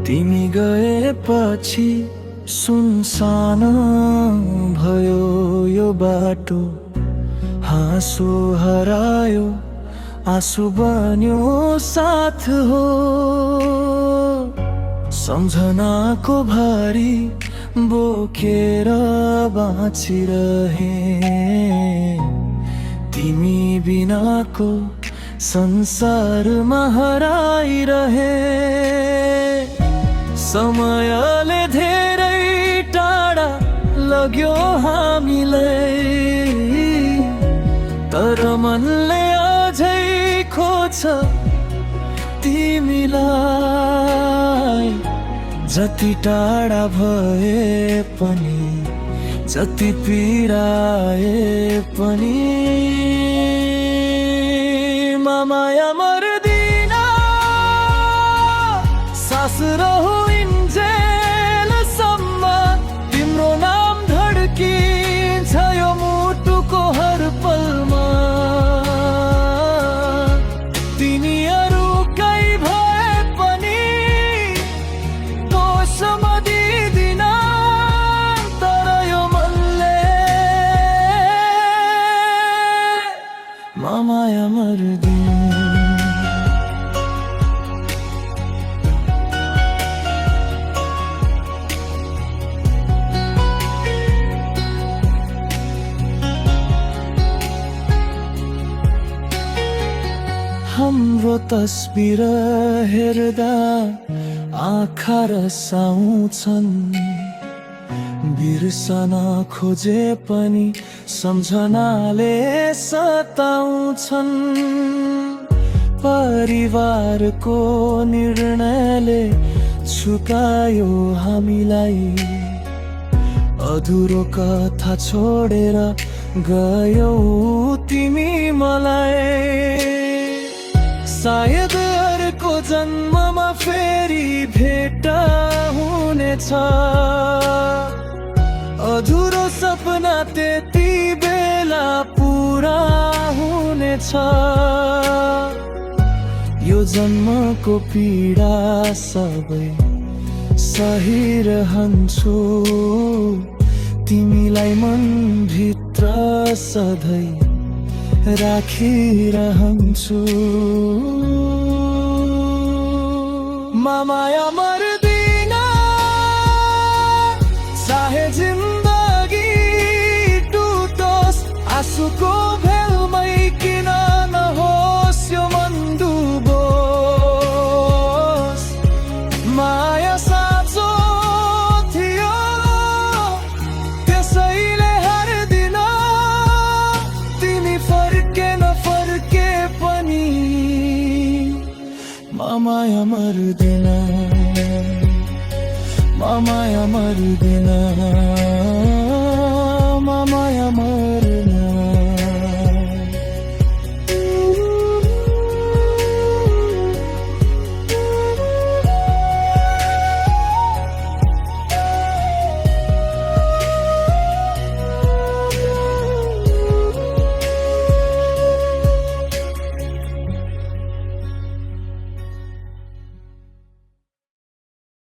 तिमी गएपछि सुनसान भयो यो बाटो, हाँसो हरायो आँसु बन्यो साथ हो। सम्झनाको भारी बोकेर बाँचिरहे, तिमी बिनाको संसारमा हराइरहे। समयले धेरै टाढा लग्यो हामीलाई, तर मनले अझै खोज्छ तिमीलाई। जति टाढा भए पनि, जति पिराए पनि, माया मर्दिन। सास रहुन्जेलसम्म तिम्रो नाम धड्किन्छ यो मुटुको हर पलमा। तिनीहरू कै भए पनि दोष म दिदिन, तर यो मनले माया मर्दिन। हाम्रो तस्बिर हेर्दा आँखा रसाउँछन्, बिर्सन खोजे पनि सम्झनाले सताउँछन्। परिवारको निर्णयले छुटायो हामीलाई, अधुरो कथा छोडेर गयौ तिमी मलाई। सायद अर्को जन्ममा फेरि भेट हुनेछ, अधुरो सपना त्यति बेला पुरा हुनेछ। यो जन्मको पीडा सबै सहिरहन्छु, तिमीलाई मनभित्र सधैँ राखिरहन्छु। माया मर्दिन, चाहे जिन्दगी टुटोस्, आँसुको भेलमै किन नहोस् यो मन डुबोस्। माया साँचो थियो त्यसैले हार्दिन, तिमी फर्के नफर्के पनि माया मर्दिन, माया मर्दिन।